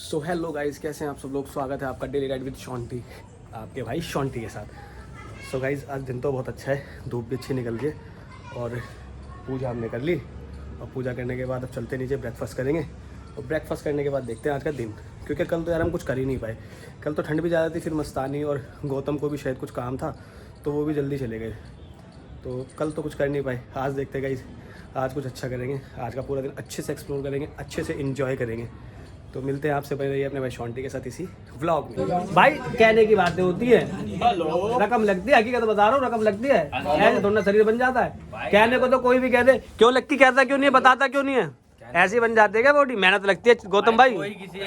So hello guys, कैसे हैं आप सब लोग। स्वागत है आपका डेली राइड विद शॉन्टी, आपके भाई शॉन्टी के साथ। सो गाइस, आज दिन तो बहुत अच्छा है, धूप भी अच्छी निकल गई और पूजा हमने कर ली। और पूजा करने के बाद अब चलते नीचे ब्रेकफास्ट करेंगे और ब्रेकफास्ट करने के बाद देखते हैं आज का दिन, क्योंकि कल तो यार हम कुछ कर ही नहीं पाए। कल तो ठंड भी ज़्यादा थी, फिर मस्तानी और गौतम को भी शायद कुछ काम था तो वो भी जल्दी चले गए, तो कल तो कुछ कर नहीं पाए। आज देखते गाइस, आज कुछ अच्छा करेंगे। आज का पूरा दिन अच्छे से एक्सप्लोर करेंगे, अच्छे से एंजॉय करेंगे। तो मिलते हैं आपसे पहले रहिए अपने भाई शॉन्टी के साथ इसी व्लॉग में। भाई कहने की बातें होती है, रकम लगती है, हकीकत बता रहा हूँ, रकम लगती है, ऐसे थोड़ा शरीर बन जाता है। कहने को तो कोई भी कह दे, क्यों लगती, कहता क्यों नहीं है, बताता क्यों नहीं है, ऐसे ही बन जाते हैं क्या बॉडी। मेहनत लगती है गौतम भाई। कितने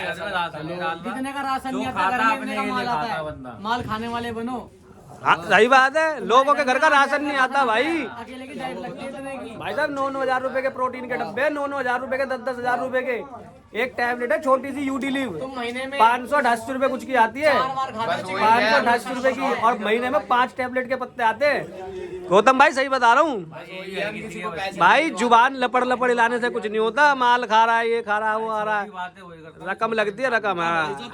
का राशन नहीं आता, घर में का माल आता है, माल खाने वाले बनो। हाँ सही बात है, लोगों के घर का राशन नहीं आता भाई। अकेले की डाइट लगती है इतने की। भाई साहब 9,000 रुपए के प्रोटीन के डब्बे, 9,000 रुपए के, 10,000 रुपए के। एक टैबलेट है छोटी सी यूडी लीव, तुम महीने में 588 रुपए कुछ की आती है, 588 रुपए की, और महीने में 5 टैबलेट के पत्ते आते हैं। गौतम भाई सही बता रहा हूँ भाई, जुबान लपड़ लपड़ हिलाने से कुछ नहीं होता। माल खा रहा है, ये खा रहा है, वो आ रहा है, रकम लगती है, रकम। हाँ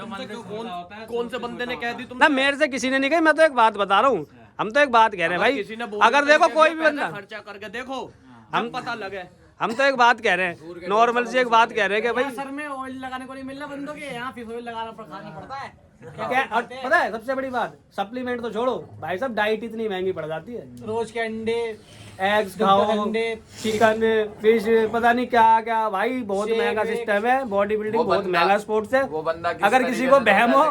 कौन से बंदे ने कह दी तुम? ना, मेरे से किसी ने नहीं कही, मैं तो एक बात बता रहा हूँ। हम तो एक बात कह रहे हैं भाई, अगर देखो कोई भी बंदा, खर्चा करके देखो, हम पता लगे। हम तो एक बात कह रहे हैं, नॉर्मल से एक बात कह रहे हैं कि भाई सर में ऑयल लगाने को नहीं मिल रहा बंदों के, यहाँ फिश ऑयल लगाना खाना पड़ता है। क्या, और पता है सबसे बड़ी बात, सप्लीमेंट तो छोड़ो भाई साहब, डाइट इतनी महंगी पड़ जाती है। रोज के अंडे, एग्स खाओ, चिकन, फिश, पता नहीं क्या क्या भाई, बहुत महंगा सिस्टम है। बॉडी बिल्डिंग बहुत महंगा स्पोर्ट्स है। अगर किसी को बहम हो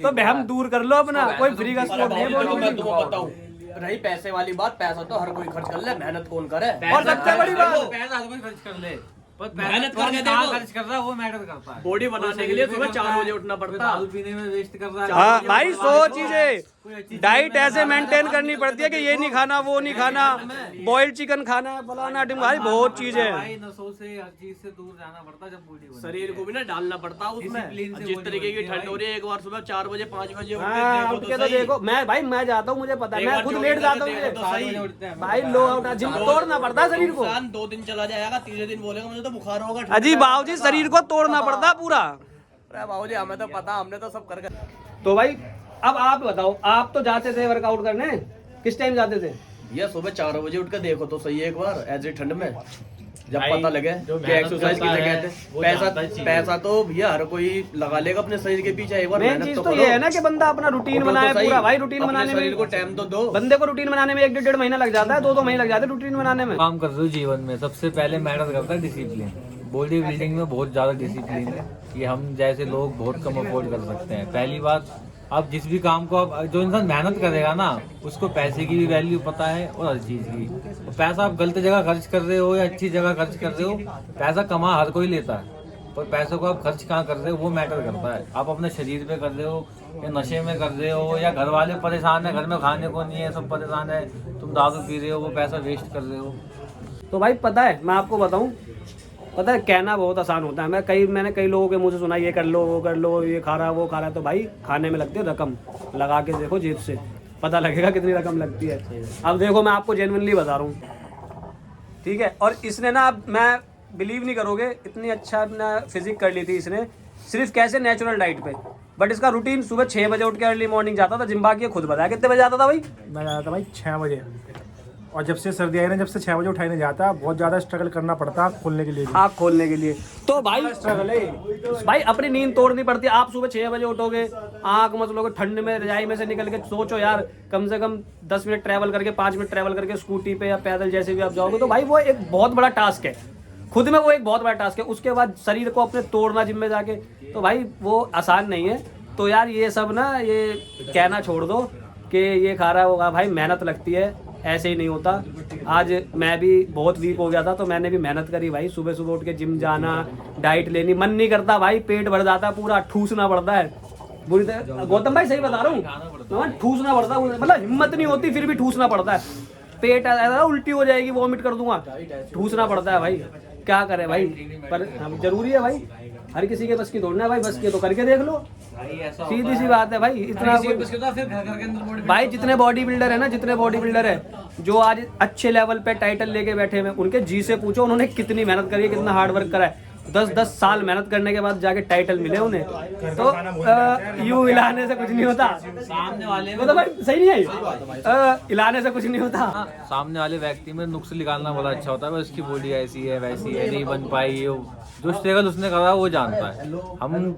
तो बहम दूर कर लो अपना, कोई फ्री का स्पोर्ट नहीं है बॉडी बिल्डिंग। रही पैसे वाली बात, पैसा तो हर कोई खर्च कर ले, मेहनत कौन करे। और सबसे बड़ी बात, पैसा हर कोई खर्च कर ले, पर मेहनत करके देखो, खर्च कर रहा है वो मैटर करता है। बॉडी बनाने के लिए सुबह 4 बजे उठना पड़ता है, दारू पीने में वेस्ट कर रहा है। हाँ भाई, 100 चीजें डाइट ऐसे मेंटेन करनी पड़ती है कि ये नहीं खाना, वो नहीं खाना, बॉइल्ड चिकन खाना है, फलाना टिम, भाई बहुत चीजें। भाई नसों से, हर चीज से दूर जाना पड़ता है जब बॉडी बने। शरीर को भी ना डालना पड़ता है उसमें। Discipline से जिस body तरीके की बनती है ठंड हो रही है, एक बार सुबह 4 बजे 5 बजे हाँ, उठ के तो देखो, मैं भाई मैं जाता हूँ, मुझे पता है, मैं खुद लेट जाता हूँ भाई। लो जिम तोड़ना पड़ता है शरीर को। 2 दिन चला जाएगा, तीसरे दिन बोलेगा मुझे तो बुखार होगा। अजी बाबूजी, शरीर को तोड़ना पड़ता है पूरा। अरे बाबूजी, हमें तो पता, हमने तो सब करके। तो भाई अब आप बताओ, आप तो जाते थे वर्कआउट करने, किस टाइम जाते थे? भैया सुबह 4 बजे उठ के देखो तो सही है एक बार, ऐसे ठंड में जब भाई, पता लगे जो कि मेहनत एक्सरसाइज करता किसे है, कहते हैं। वो जानता है पैसा चीज़ें। पैसा तो भैया हर कोई लगा लेगा अपने शरीर के पीछे, एक बार मेन मेहनत चीज तो तो करो। ये है ना कि बंदा अपना रूटीन उठो तो बनाए सही, पूरा भाई। रूटीन अपने बनाने शरीर में को टाइम तो दो। बंदे को रूटीन बनाने में 1-1.5 महीना लग जाता है, 2-2 महीने लग जाते हैं रूटीन बनाने में। काम कर रहे हो जीवन में, सबसे पहले मैटर करता है डिसिप्लिन। बॉडी बिल्डिंग में बहुत ज्यादा डिसिप्लिन है, ये हम जैसे लोग बहुत कम अफोर्ड कर सकते हैं। पहली बात, आप जिस भी काम को, आप जो इंसान मेहनत करेगा ना, उसको पैसे की भी वैल्यू पता है और हर चीज की। और पैसा आप गलत जगह खर्च कर रहे हो या अच्छी जगह खर्च कर रहे हो, पैसा कमा हर कोई लेता है, पर पैसों को आप खर्च कहाँ कर रहे हो वो मैटर करता है। आप अपने शरीर पे कर रहे हो या नशे में कर रहे हो, या घर वाले परेशान है, घर में खाने को नहीं है, सब परेशान है, तुम दारू पी रहे हो, वो पैसा वेस्ट कर रहे हो। तो भाई पता है, मैं आपको बताऊं, पता है कहना बहुत आसान होता है। मैंने कई लोगों के मुंह से सुना, ये कर लो, वो कर लो, ये खा रहा, वो खा रहा है। तो भाई खाने में लगती है रकम, लगा के देखो जेब से, पता लगेगा कितनी रकम लगती है। अब देखो, मैं आपको जेन्युइनली बता रहा हूँ, ठीक है। और इसने ना, मैं बिलीव नहीं करोगे, इतनी अच्छा अपना फिजिक कर ली थी इसने, सिर्फ कैसे, नेचुरल डाइट पे। बट इसका रूटीन सुबह 6 बजे उठ के अर्ली मॉर्निंग जाता था जिम। बाकी खुद बताया कितने बजे जाता था भाई? मैं जाता था भाई 6 बजे, और जब से सर्दी आई ना, जब से 6 बजे उठाई नहीं जाता, बहुत ज़्यादा स्ट्रगल करना पड़ता आँख खोलने के लिए भी। आँख खोलने के लिए तो भाई स्ट्रगल है भाई, अपनी नींद तोड़नी पड़ती है। आप सुबह 6 बजे उठोगे, आँख मसलोगे, ठंड में रजाई में से निकल के, सोचो यार, कम से कम 10 मिनट ट्रैवल करके, 5 मिनट ट्रैवल करके स्कूटी पे या पैदल जैसे भी आप जाओगे, तो भाई वो एक बहुत बड़ा टास्क है, खुद में वो एक बहुत बड़ा टास्क है। उसके बाद शरीर को अपने तोड़ना जिम में जाके, तो भाई वो आसान नहीं है। तो यार ये सब ना, ये कहना छोड़ दो कि ये खा रहा होगा, भाई मेहनत लगती है, ऐसे ही नहीं होता। आज मैं भी बहुत वीक हो गया था, तो मैंने भी मेहनत करी भाई, सुबह सुबह उठ के जिम जाना, डाइट लेनी, मन नहीं करता भाई, पेट भर जाता है पूरा, ठूसना पड़ता है बुरी तरह। गौतम भाई सही बता रहा हूँ, ठूसना पड़ता है, मतलब हिम्मत नहीं होती फिर भी ठूसना पड़ता है। पेट ऐसा उल्टी हो जाएगी, वॉमिट कर दूंगा, ठूसना पड़ता है भाई, क्या करे भाई। पर जरूरी है भाई, हर किसी के बस की दौड़ना है भाई, बस के तो करके देख लो, सीधी सी बात है भाई। इतना भाई जितने बॉडी बिल्डर है ना, जितने बॉडी बिल्डर है जो आज अच्छे लेवल पे टाइटल लेके बैठे हुए, उनके जी से पूछो उन्होंने कितनी मेहनत करी है, कितना हार्ड वर्क करा है। 10-10 साल मेहनत करने के बाद जाके टाइटल मिले उन्हें, तो यूं हिलाने से कुछ नहीं होता। सामने वाले वो तो भाई सही नहीं है, हिलाने से कुछ नहीं होता। सामने वाले व्यक्ति में नुक्स निकालना बड़ा अच्छा होता है, उसकी बॉडी ऐसी है वैसी है, नहीं बन पाई, जो स्ट्रगल उसने करा वो जानता है। हम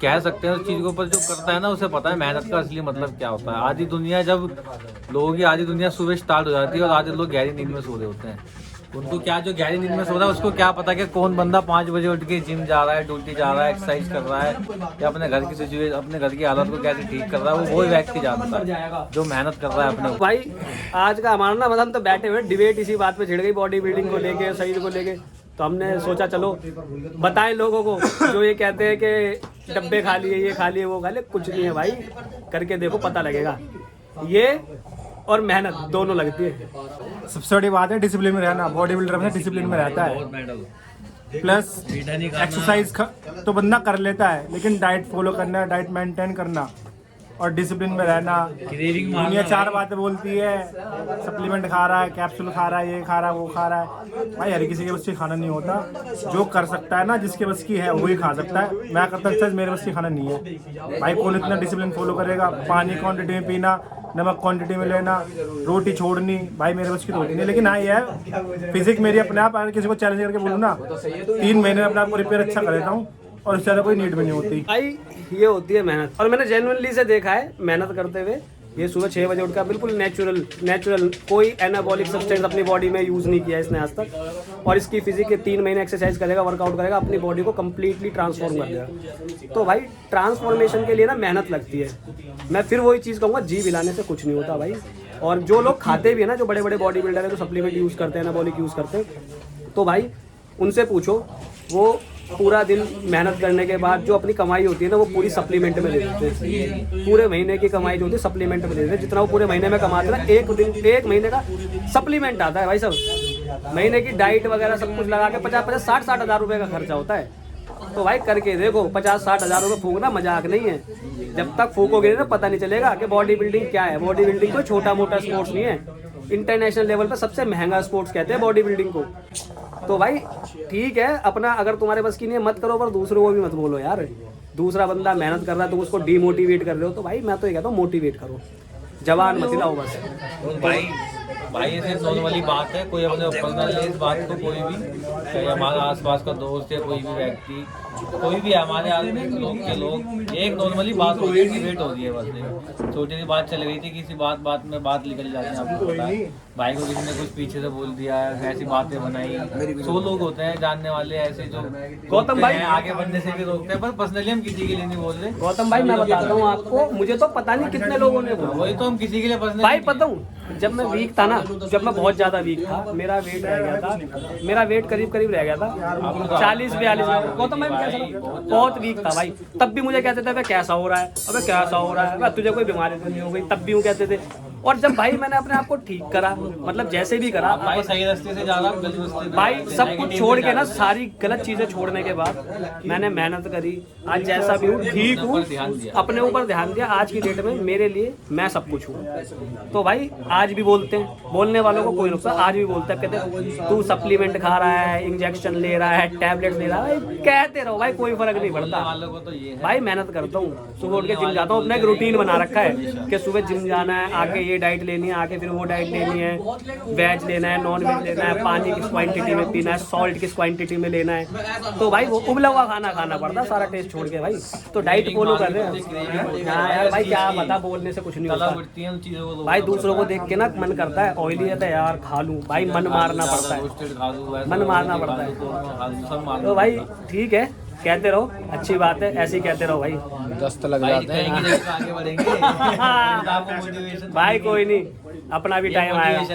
कह सकते हैं उस चीज के ऊपर, जो करता है ना उसे पता है मेहनत का असली मतलब क्या होता है। आधी दुनिया, जब लोगों की आधी दुनिया सुबह स्टार्ट हो जाती है और आधे लोग गहरी नींद में सो रहे होते हैं, उनको क्या, जो गहरी नींद में सो रहा है उसको क्या पता कि कौन बंदा 5 बजे उठ के जिम जा रहा है, ड्यूटी जा रहा है, एक्सरसाइज कर रहा है, या अपने घर की सिचुएशन, अपने घर की हालत को कैसे ठीक कर रहा है, वो व्यक्ति जानता है जो मेहनत कर रहा है अपने। भाई आज का हमारा ना, मतलब हम तो बैठे हुए डिबेट इसी बात पे छिड़ गई, बॉडी बिल्डिंग को लेके, शरीर को लेके। तो हमने सोचा चलो बताएं लोगों को, जो ये कहते हैं कि डब्बे खा लिए, ये खा लिए, वो खा लिए, कुछ नहीं है भाई, करके देखो पता लगेगा। ये और मेहनत दोनों लगती है। सबसे बड़ी बात है डिसिप्लिन में रहना। बॉडी बिल्डर में डिसिप्लिन में रहता है, प्लस एक्सरसाइज तो बंदा कर लेता है, लेकिन डाइट फॉलो करना, डाइट मेंटेन करना और डिसिप्लिन में रहना। दुनिया 4 बातें बोलती है, सप्लीमेंट खा रहा है, कैप्सूल खा रहा है, ये खा रहा है, वो खा रहा है। भाई हर किसी के बस की खाना नहीं होता। जो कर सकता है ना, जिसके बस की है वही खा सकता है। मैं करता हूँ, मेरे बस की खाना नहीं है। भाई कौन इतना डिसिप्लिन फॉलो करेगा? पानी क्वांटिटी में पीना, नमक क्वांटिटी में लेना, रोटी छोड़नी, भाई मेरे बस की तो होती नहीं। लेकिन हाँ ये है, फिजिक मेरी अपने आप, अगर किसी को चैलेंज करके बोलूँ ना, 3 महीने में अपने आप को रिपेयर अच्छा कर लेता हूँ और उससे ज़्यादा कोई नीड भी नहीं होती। भाई ये होती है मेहनत, और मैंने जेन्युइनली से देखा है मेहनत करते हुए। ये सुबह 6 बजे उठकर बिल्कुल नेचुरल कोई एनाबॉलिक सब्सटेंस अपनी बॉडी में यूज़ नहीं किया इसने आज तक, और इसकी फिजिक के 3 महीने एक्सरसाइज करेगा, वर्कआउट करेगा, अपनी बॉडी को कम्प्लीटली ट्रांसफॉर्म कर देगा। तो भाई ट्रांसफॉर्मेशन के लिए ना मेहनत लगती है। मैं फिर वही चीज़ कहूँगा, जी हिलाने से कुछ नहीं होता भाई। और जो लोग खाते भी है ना, जो बड़े बड़े बॉडी बिल्डर है, जो सप्लीमेंट यूज़ करते हैं, एनाबॉलिक यूज़ करते हैं, तो भाई उनसे पूछो, वो पूरा दिन मेहनत करने के बाद जो अपनी कमाई होती है ना, वो पूरी सप्लीमेंट में ले लेते हैं। पूरे महीने की कमाई जो होती है सप्लीमेंट में ले लेते हैं। जितना वो पूरे महीने में कमाते हैं ना, एक महीने का सप्लीमेंट आता है भाई सब। महीने की डाइट वगैरह सब कुछ लगा के 50-60 हज़ार रुपये का खर्चा होता है। तो भाई करके देखो, 50-60 हज़ार रुपये फूकना मजाक नहीं है। जब तक फूकोगे ना पता नहीं चलेगा कि बॉडी बिल्डिंग क्या है। बॉडी बिल्डिंग कोई छोटा मोटा स्पोर्ट्स नहीं है, इंटरनेशनल लेवल पर सबसे महंगा स्पोर्ट्स कहते हैं बॉडी बिल्डिंग को। तो भाई ठीक है, अपना अगर तुम्हारे बस की नहीं है मत करो, पर दूसरों को भी मत बोलो यार। दूसरा बंदा मेहनत कर रहा है, तुम उसको डीमोटिवेट कर रहे हो। तो भाई मैं तो ये कहता हूँ मोटिवेट करो, जवान मत हिलाओ बस। भाई ये सिर्फ नॉर्मली बात है, कोई अपने पर्सनल इस बात को कोई भी, चाहे हमारा आसपास का दोस्त है, कोई भी व्यक्ति, कोई भी हमारे आदमी के लोग, एक नॉर्मली बात हो रही है, डिबेट हो रही है बस। छोटी सी बात चल रही थी, किसी बात में बात निकल जाती है, आपको पता है। भाई को किसी ने कुछ पीछे से बोल दिया, ऐसी बातें बनाई। 100 लोग होते हैं जानने वाले ऐसे, जो गौतम भाई आगे बढ़ने से भी रोकते हैं, पर पर्सनली हम किसी के लिए नहीं बोल रहे। गौतम भाई मैं बताता हूँ आपको, मुझे तो पता नहीं कितने लोगों ने बोला। वही तो, हम किसी के लिए पर्सनली भाई पता हूँ, जब मैं वीक था ना, जब मैं बहुत ज्यादा वीक था, मेरा वेट रह गया था, मेरा वेट करीब रह गया था 40-42। गौतम भाई कैसा, बहुत वीक था भाई। तब भी मुझे कहते थे अबे कैसा हो रहा है, अबे कैसा हो रहा है, तुझे कोई बीमारी तो नहीं हो गई, तब भी वो कहते थे। और जब भाई मैंने अपने आप को ठीक करा, मतलब जैसे भी करा भाई, सही रास्ते से जा रहा हूं, गलत रास्ते पे भाई, सब कुछ छोड़ के ना, सारी गलत चीजें छोड़ने के बाद मैंने मेहनत करी। आज जैसा भी हूँ ठीक हूँ, अपने ऊपर ध्यान दिया। आज की डेट में मेरे लिए मैं सब कुछ हूँ। तो भाई आज भी बोलते हैं, बोलने वालों को कोई नुकसान, आज भी बोलते हैं, कहते हैं तू सप्लीमेंट खा रहा है, इंजेक्शन ले रहा है, टैबलेट ले रहा है। भाई कहते रहो भाई, कोई फर्क नहीं पड़ता। भाई मेहनत करता हूँ, सुबह उठ के जिम जाता हूँ, अपना एक रूटीन बना रखा है कि सुबह जिम जाना है, आके ये डाइट लेनी है, आके फिर वो डाइट लेनी है, वेज लेना है, नॉन वेज लेना है, पानी किस क्वांटिटी में पीना है, सॉल्ट किस क्वांटिटी में लेना है। तो भाई वो उबला हुआ खाना खाना पड़ता है, सारा टेस्ट छोड़ के भाई। तो डाइट फॉलो कर रहे हैं। हाँ यार भाई, क्या पता, बोलने से कुछ नहीं होता भाई। दूसरों को देख के ना मन करता है, ऑयली है तो यार खा लूं भाई, मन मारना पड़ता है, मन मारना पड़ता है। तो भाई ठीक है, कहते रहो, अच्छी बात है, ऐसे ही कहते रहो भाई। दस्त लग जाते हैं। आगे बढ़ेंगे। भाई कोई नहीं, अपना भी टाइम आएगा।